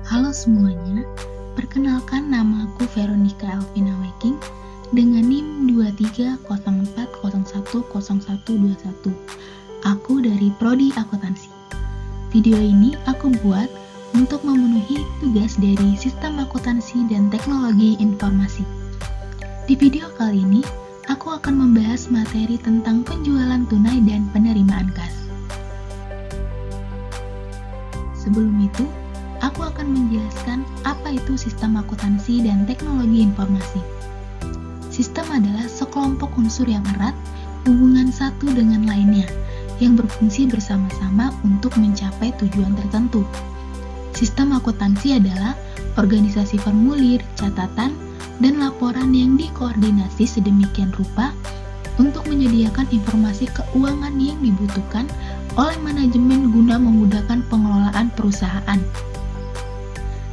Halo semuanya, perkenalkan nama aku Veronica Elvina Weking dengan NIM 2304010121. Aku dari Prodi Akuntansi. Video ini aku buat untuk memenuhi tugas dari Sistem Akuntansi dan Teknologi Informasi. Di video kali ini, aku akan membahas materi tentang penjualan tunai dan penerimaan kas. Sebelum itu, aku akan menjelaskan apa itu sistem akuntansi dan teknologi informasi. Sistem adalah sekelompok unsur yang erat, hubungan satu dengan lainnya, yang berfungsi bersama-sama untuk mencapai tujuan tertentu. Sistem akuntansi adalah organisasi formulir, catatan, dan laporan yang dikoordinasi sedemikian rupa untuk menyediakan informasi keuangan yang dibutuhkan oleh manajemen guna memudahkan pengelolaan perusahaan.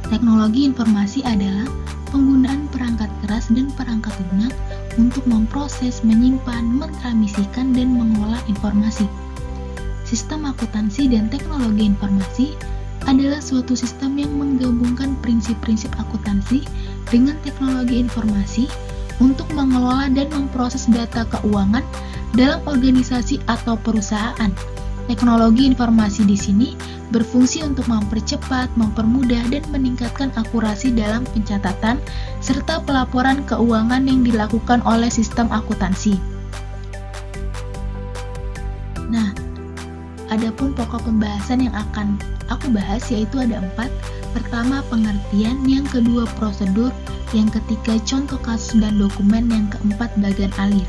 Teknologi informasi adalah penggunaan perangkat keras dan perangkat lunak untuk memproses, menyimpan, mentransmisikan, dan mengolah informasi. Sistem akuntansi dan teknologi informasi adalah suatu sistem yang menggabungkan prinsip-prinsip akuntansi dengan teknologi informasi untuk mengelola dan memproses data keuangan dalam organisasi atau perusahaan. Teknologi informasi di sini berfungsi untuk mempercepat, mempermudah, dan meningkatkan akurasi dalam pencatatan serta pelaporan keuangan yang dilakukan oleh sistem akuntansi. Nah, adapun pokok pembahasan yang akan aku bahas yaitu ada 4. Pertama, pengertian, yang kedua, prosedur, yang ketiga, contoh kasus dan dokumen, yang keempat, bagian alir.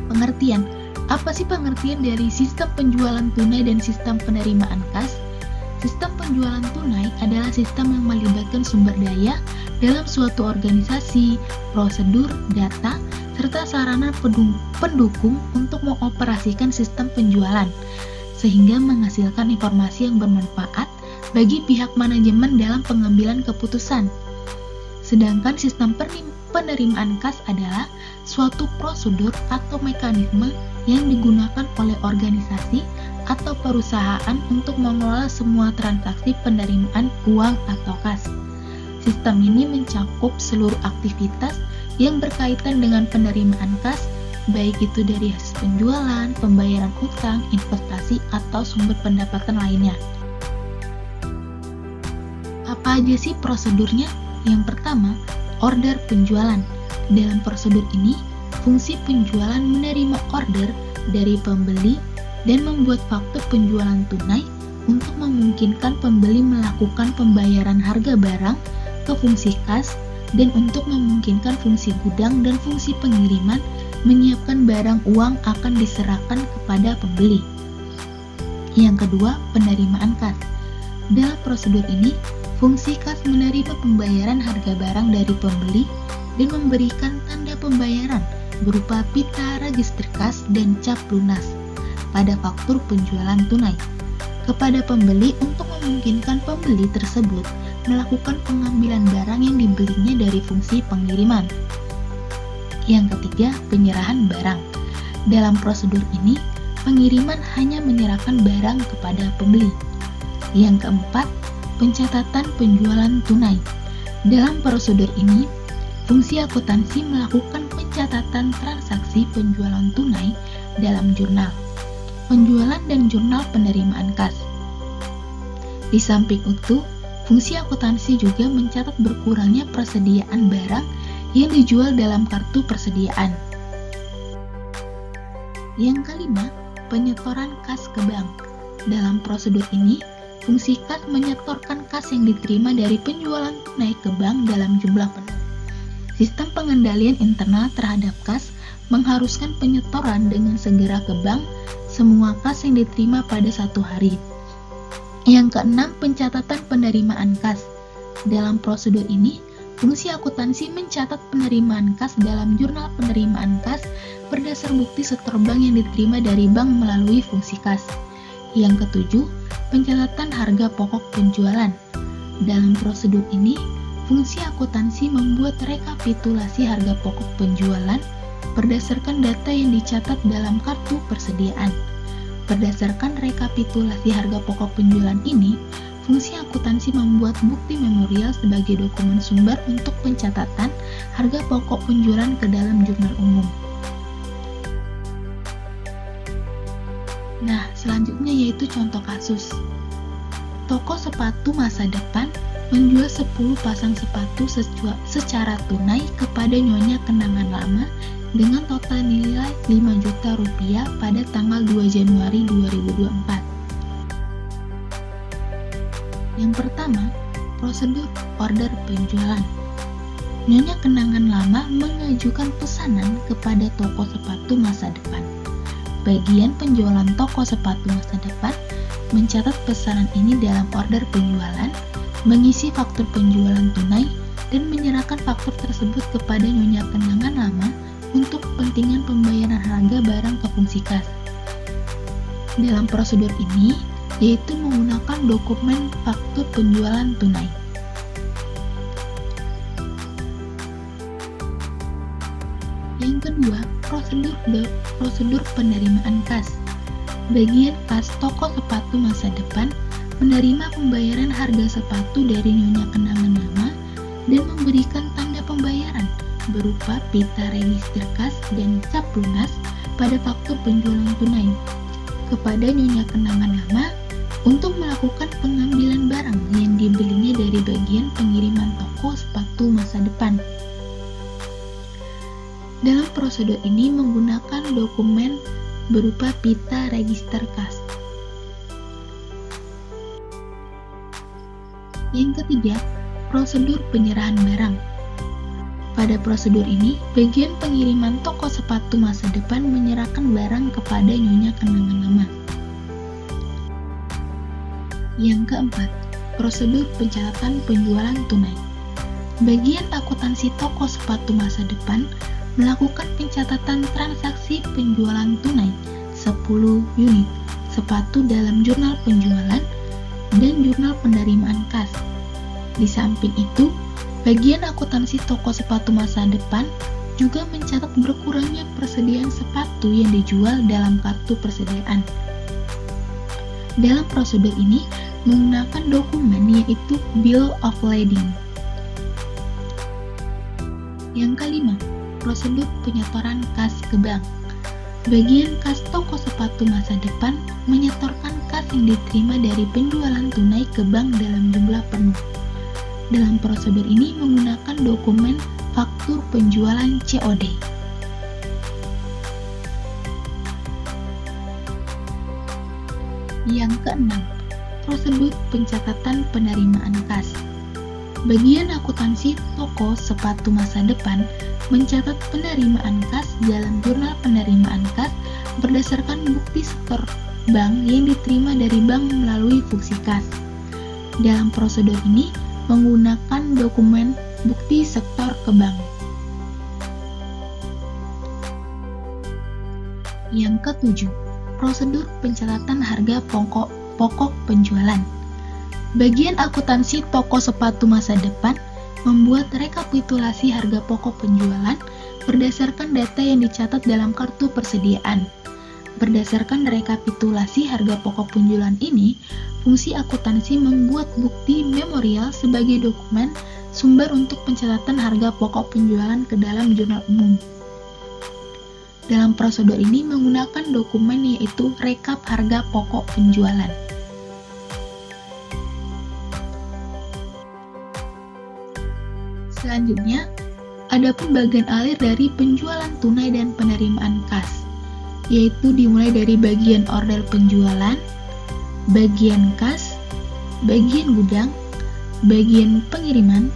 Pengertian. Apa sih pengertian dari sistem penjualan tunai dan sistem penerimaan kas? Sistem penjualan tunai adalah sistem yang melibatkan sumber daya dalam suatu organisasi, prosedur, data, serta sarana pendukung untuk mengoperasikan sistem penjualan, sehingga menghasilkan informasi yang bermanfaat bagi pihak manajemen dalam pengambilan keputusan. Sedangkan sistem penerimaan kas adalah suatu prosedur atau mekanisme yang digunakan oleh organisasi atau perusahaan untuk mengelola semua transaksi penerimaan uang atau kas. Sistem ini mencakup seluruh aktivitas yang berkaitan dengan penerimaan kas, baik itu dari hasil penjualan, pembayaran utang, investasi, atau sumber pendapatan lainnya. Apa aja sih prosedurnya? Yang pertama, order penjualan. Dalam prosedur ini, fungsi penjualan menerima order dari pembeli dan membuat faktur penjualan tunai untuk memungkinkan pembeli melakukan pembayaran harga barang ke fungsi kas dan untuk memungkinkan fungsi gudang dan fungsi pengiriman menyiapkan barang uang akan diserahkan kepada pembeli. Yang kedua, penerimaan kas. Dalam prosedur ini, fungsi kas menerima pembayaran harga barang dari pembeli dan memberikan tanda pembayaran berupa pita register kas dan cap lunas pada faktur penjualan tunai kepada pembeli untuk memungkinkan pembeli tersebut melakukan pengambilan barang yang dibelinya dari fungsi pengiriman. Yang ketiga, penyerahan barang. Dalam prosedur ini, pengiriman hanya menyerahkan barang kepada pembeli. Yang keempat, pencatatan penjualan tunai. Dalam prosedur ini, fungsi akuntansi melakukan pencatatan transaksi penjualan tunai dalam jurnal penjualan dan jurnal penerimaan kas. Di samping itu, fungsi akuntansi juga mencatat berkurangnya persediaan barang yang dijual dalam kartu persediaan. Yang kelima, penyetoran kas ke bank. Dalam prosedur ini, fungsi kas menyetorkan kas yang diterima dari penjualan tunai ke bank dalam jumlah penuh. Sistem pengendalian internal terhadap kas mengharuskan penyetoran dengan segera ke bank semua kas yang diterima pada satu hari. Yang keenam, pencatatan penerimaan kas. Dalam prosedur ini, fungsi akuntansi mencatat penerimaan kas dalam jurnal penerimaan kas berdasar bukti setor bank yang diterima dari bank melalui fungsi kas. Yang ketujuh, pencatatan harga pokok penjualan. Dalam prosedur ini, fungsi akuntansi membuat rekapitulasi harga pokok penjualan berdasarkan data yang dicatat dalam kartu persediaan. Berdasarkan rekapitulasi harga pokok penjualan ini, fungsi akuntansi akuntansi membuat bukti memorial sebagai dokumen sumber untuk pencatatan harga pokok penjualan ke dalam jurnal umum. Nah, selanjutnya yaitu contoh kasus. Toko sepatu masa depan menjual 10 pasang sepatu secara tunai kepada Nyonya Kenangan Lama dengan total nilai 5 juta rupiah pada tanggal 2 Januari 2024. Yang pertama, prosedur order penjualan. Nyonya Kenangan Lama mengajukan pesanan kepada toko sepatu masa depan. Bagian penjualan toko sepatu masa depan mencatat pesanan ini dalam order penjualan, mengisi faktur penjualan tunai, dan menyerahkan faktur tersebut kepada Nyonya Kenangan Lama untuk kepentingan pembayaran harga barang ke fungsi kas. Dalam prosedur ini, yaitu menggunakan dokumen faktur penjualan tunai. Yang kedua, prosedur penerimaan kas. Bagian kas toko sepatu masa depan menerima pembayaran harga sepatu dari Nyonya Kenangan Lama dan memberikan tanda pembayaran berupa pita register kas dan cap lunas pada faktur penjualan tunai kepada Nyonya Kenangan Lama untuk melakukan pengambilan barang yang dibelinya dari bagian pengiriman toko sepatu masa depan. Dalam prosedur ini menggunakan dokumen berupa pita register kas. Yang ketiga, prosedur penyerahan barang. Pada prosedur ini, bagian pengiriman toko sepatu masa depan menyerahkan barang kepada Nyonya Kenangan Lama. Yang keempat, prosedur pencatatan penjualan tunai. Bagian akuntansi toko sepatu masa depan melakukan pencatatan transaksi penjualan tunai 10 unit sepatu dalam jurnal penjualan dan jurnal penerimaan kas. Di samping itu, bagian akuntansi toko sepatu masa depan juga mencatat berkurangnya persediaan sepatu yang dijual dalam kartu persediaan. Dalam prosedur ini menggunakan dokumen yaitu Bill of Lading. Yang kelima, prosedur penyetoran kas ke bank. Bagian kas toko sepatu masa depan menyetorkan kas yang diterima dari penjualan tunai ke bank dalam jumlah penuh. Dalam prosedur ini menggunakan dokumen faktur penjualan COD. Yang keenam, prosedur pencatatan penerimaan kas. Bagian akuntansi toko sepatu masa depan mencatat penerimaan kas dalam jurnal penerimaan kas berdasarkan bukti setor bank yang diterima dari bank melalui fungsi kas. Dalam prosedur ini menggunakan dokumen bukti setor ke bank. Yang ketujuh, prosedur pencatatan harga pokok penjualan. Bagian akuntansi toko sepatu masa depan membuat rekapitulasi harga pokok penjualan berdasarkan data yang dicatat dalam kartu persediaan. Berdasarkan rekapitulasi harga pokok penjualan ini, fungsi akuntansi membuat bukti memorial sebagai dokumen sumber untuk pencatatan harga pokok penjualan ke dalam jurnal umum. Dalam prosedur ini menggunakan dokumen yaitu rekap harga pokok penjualan. Selanjutnya, ada pembagian alir dari penjualan tunai dan penerimaan kas, yaitu dimulai dari bagian order penjualan, bagian kas, bagian gudang, bagian pengiriman,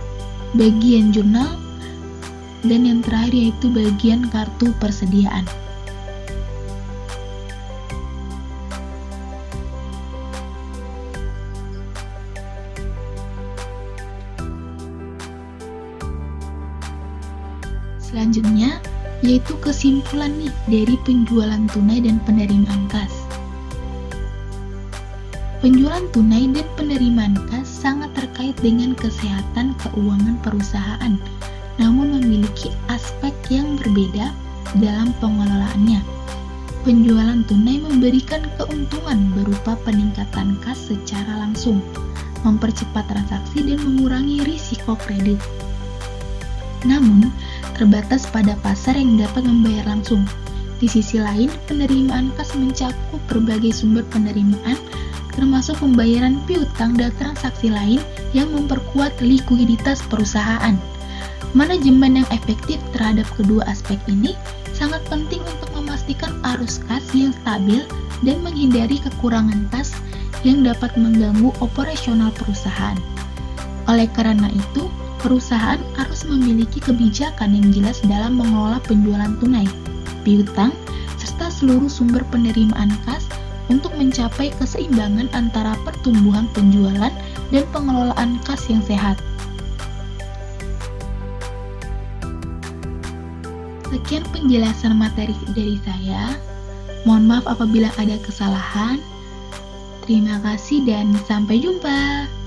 bagian jurnal, dan yang terakhir yaitu bagian kartu persediaan. Selanjutnya, yaitu kesimpulan dari penjualan tunai dan penerimaan kas. Penjualan tunai dan penerimaan kas sangat terkait dengan kesehatan keuangan perusahaan, namun memiliki aspek yang berbeda dalam pengelolaannya. Penjualan tunai memberikan keuntungan berupa peningkatan kas secara langsung, mempercepat transaksi dan mengurangi risiko kredit. Namun, terbatas pada pasar yang dapat membayar langsung. Di sisi lain, penerimaan kas mencakup berbagai sumber penerimaan, termasuk pembayaran piutang dan transaksi lain yang memperkuat likuiditas perusahaan. Manajemen yang efektif terhadap kedua aspek ini sangat penting untuk memastikan arus kas yang stabil dan menghindari kekurangan kas yang dapat mengganggu operasional perusahaan. Oleh karena itu, perusahaan harus memiliki kebijakan yang jelas dalam mengelola penjualan tunai, piutang, serta seluruh sumber penerimaan kas untuk mencapai keseimbangan antara pertumbuhan penjualan dan pengelolaan kas yang sehat. Sekian penjelasan materi dari saya. Mohon maaf apabila ada kesalahan. Terima kasih dan sampai jumpa.